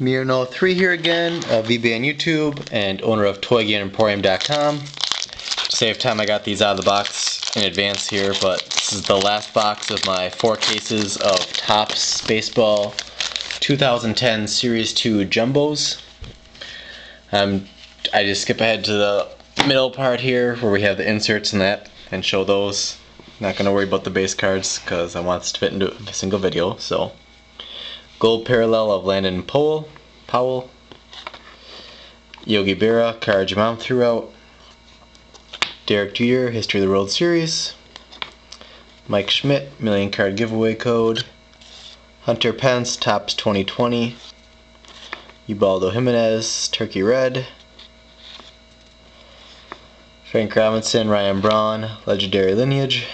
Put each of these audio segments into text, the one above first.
Mirno3 here again, VB on YouTube and owner of ToyGameEmporium.com. To save time, I got these out of the box in advance here, but this is the last box of my 4 cases of Topps Baseball 2010 Series 2 Jumbos. I just skip ahead to the middle part here where we have the inserts and that and show those. Not going to worry about the base cards because I want this to fit into a single video. So, gold parallel of Landon Powell, Yogi Berra, cards your mom threw out, Derek Jeter, History of the World Series, Mike Schmidt, million card giveaway code, Hunter Pence, Topps 2020, Ubaldo Jimenez, Turkey Red, Frank Robinson, Ryan Braun, Legendary Lineage,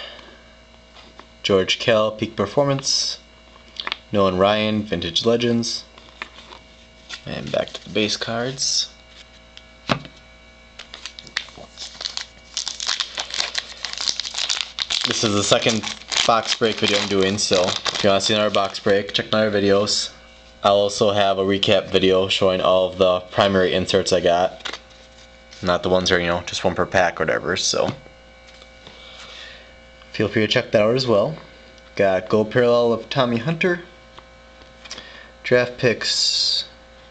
George Kell, Peak Performance, Nolan Ryan, Vintage Legends, and back to the base cards. This is the second box break video I'm doing, so if you want to see another box break, check my other videos. I'll also have a recap video showing all of the primary inserts I got. Not the ones that are, just one per pack or whatever, so feel free to check that out as well. Got gold parallel of Tommy Hunter. Draft picks,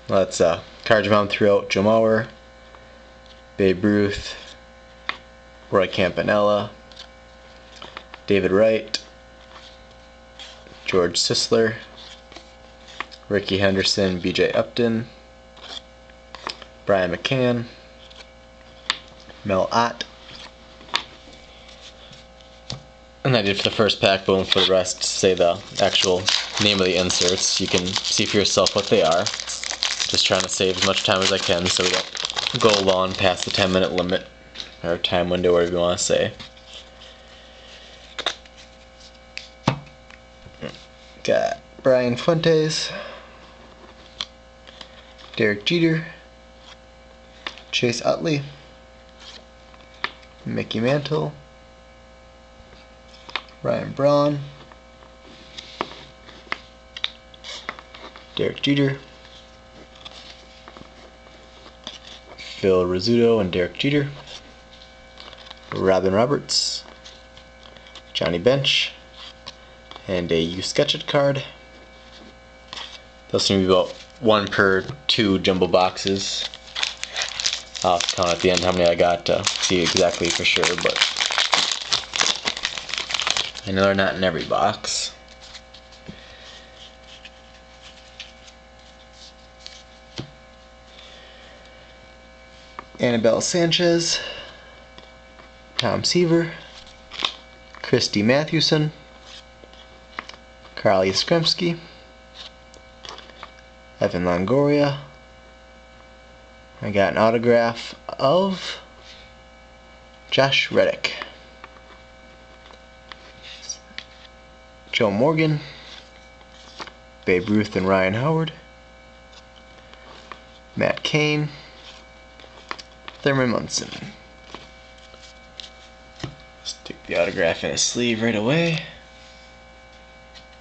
well, that's cards your mom threw out, Joe Mauer, Babe Ruth, Roy Campanella, David Wright, George Sisler, Ricky Henderson, BJ Upton, Brian McCann, Mel Ott. And I did for the first pack, boom, for the rest, say the actual name of the inserts. You can see for yourself what they are. Just trying to save as much time as I can so we don't go long past the 10-minute limit, or time window, whatever you want to say. Got Brian Fuentes, Derek Jeter, Chase Utley, Mickey Mantle, Ryan Braun, Derek Jeter, Phil Rizzuto and Derek Jeter, Robin Roberts, Johnny Bench, and a You Sketch It card. Those seem to be about 1 per 2 jumbo boxes. I'll have to count at the end how many I got to see exactly for sure, but I know they're not in every box. Annabelle Sanchez, Tom Seaver, Christy Mathewson, Carly Yastrzemski, Evan Longoria. I got an autograph of Josh Reddick, Joe Morgan, Babe Ruth and Ryan Howard, Matt Cain, Thurman Munson. Stick the autograph in a sleeve right away.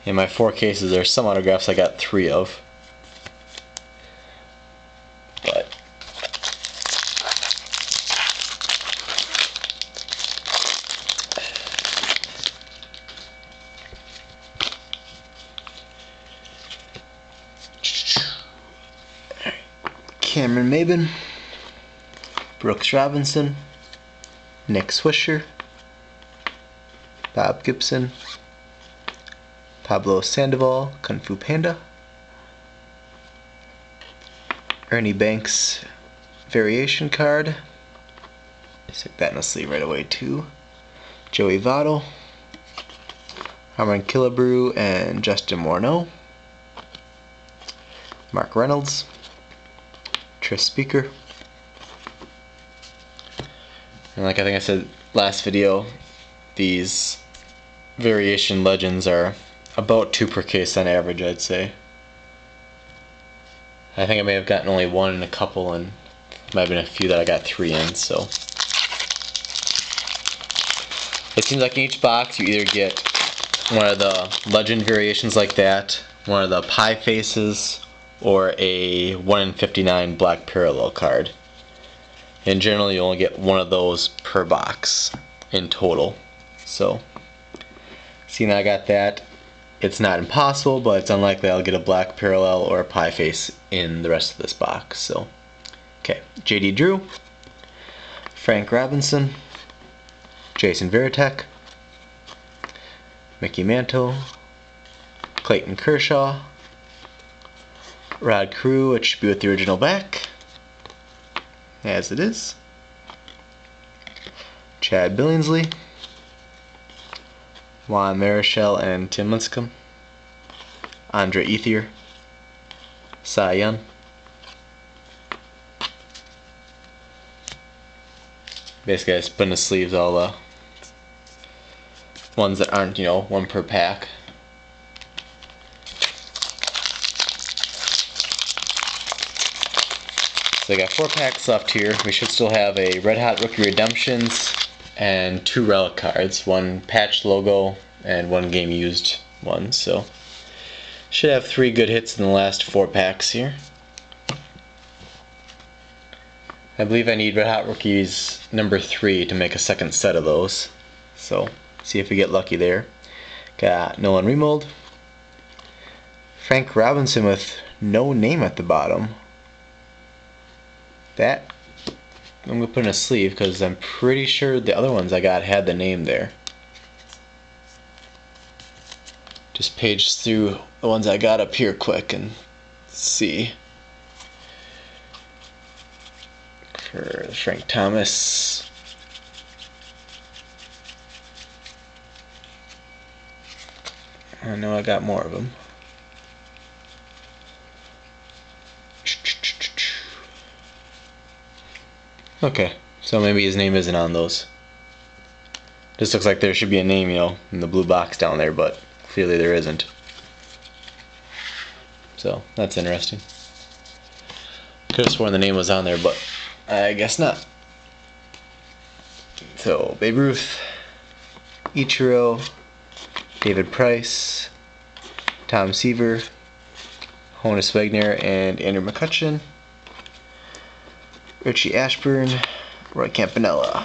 In my 4 cases, there's some autographs I got 3 of. But Cameron Maybin, Brooks Robinson, Nick Swisher, Bob Gibson, Pablo Sandoval, Kung Fu Panda, Ernie Banks variation card. Stick that in a sleeve right away too. Joey Votto, Harmon Killebrew and Justin Morneau, Mark Reynolds, Tris Speaker. And like I think I said last video, these variation legends are about 2 per case on average, I'd say. I think I may have gotten only 1 in a couple, and might have been a few that I got 3 in, so. It seems like in each box you either get one of the legend variations like that, one of the pie faces, or a 1 in 59 black parallel card. And generally you only get one of those per box in total. So, seeing I got that, it's not impossible, but it's unlikely I'll get a black parallel or a pie face in the rest of this box. So, okay, JD Drew, Frank Robinson, Jason Varitek, Mickey Mantle, Clayton Kershaw, Rod Carew, which should be with the original back, as it is, Chad Billingsley, Juan Marichal and Tim Lincecum, Andre Ethier, Cy Young, basically I spin the sleeves all the ones that aren't, you know, one per pack. So I got 4 packs left here. We should still have a Red Hot Rookie Redemptions and 2 relic cards, 1 patch logo and 1 game used one. So should have 3 good hits in the last 4 packs here. I believe I need Red Hot Rookies number 3 to make a second set of those. So see if we get lucky there. Got Nolan Remold, Frank Robinson with no name at the bottom. That I'm going to put in a sleeve because I'm pretty sure the other ones I got had the name there. Just page through the ones I got up here quick and see. For Frank Thomas, I know I got more of them. Okay, so maybe his name isn't on those. Just looks like there should be a name, you know, in the blue box down there, but clearly there isn't. So, that's interesting. Could have sworn the name was on there, but I guess not. So, Babe Ruth, Ichiro, David Price, Tom Seaver, Honus Wagner, and Andrew McCutcheon, Richie Ashburn, Roy Campanella.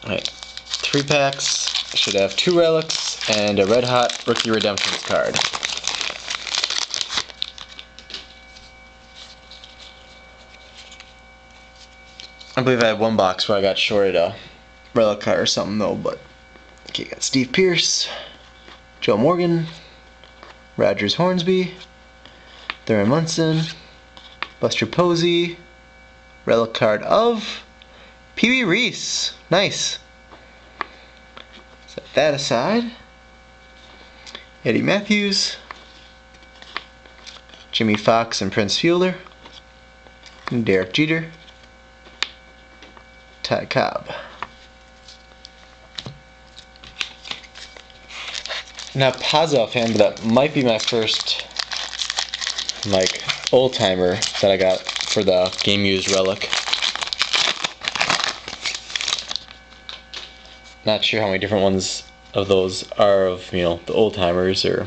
Alright, 3 packs. Should have 2 relics and a Red Hot Rookie Redemptions card. I believe I had 1 box where I got shorted a relic card or something though, but okay, got Steve Pearce, Joe Morgan, Rogers Hornsby, Thurman Munson, Buster Posey, relic card of Pee Wee Reese. Nice. Set that aside. Eddie Matthews, Jimmy Fox and Prince Fielder, and Derek Jeter, Ty Cobb. Now, positive offhand, but that might be my first like old timer that I got for the game used relic. Not sure how many different ones of those are of, you know, the old timers, or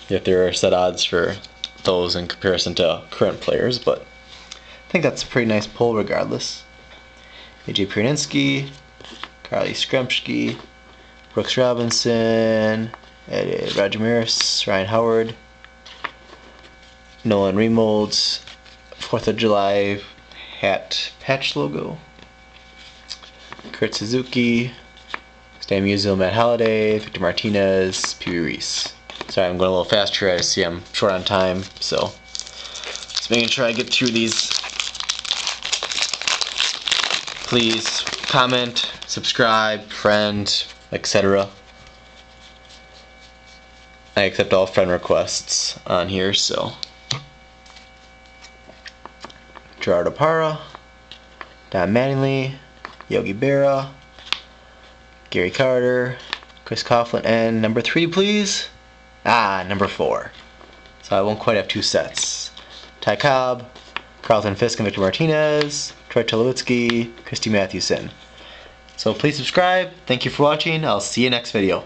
if there are set odds for those in comparison to current players, but I think that's a pretty nice pull regardless. AJ Pierninsky, Carly Skremski, Brooks Robinson, Roger Maris, Ryan Howard, Nolan Remolds, 4th of July hat patch logo, Kurt Suzuki, Stan Musial, Matt Holliday, Victor Martinez, Pee Wee Reese. Sorry, I'm going a little faster here. I see I'm short on time, so just making sure I get through these. Please comment, subscribe, friend, etc. I accept all friend requests on here, so. Gerard Opara, Don Mattingly, Yogi Berra, Gary Carter, Chris Coughlin, and number 3, please. Number 4. So I won't quite have 2 sets. Ty Cobb, Carlton Fisk and Victor Martinez, Troy Tulowitzki, Christy Mathewson. So please subscribe. Thank you for watching. I'll see you next video.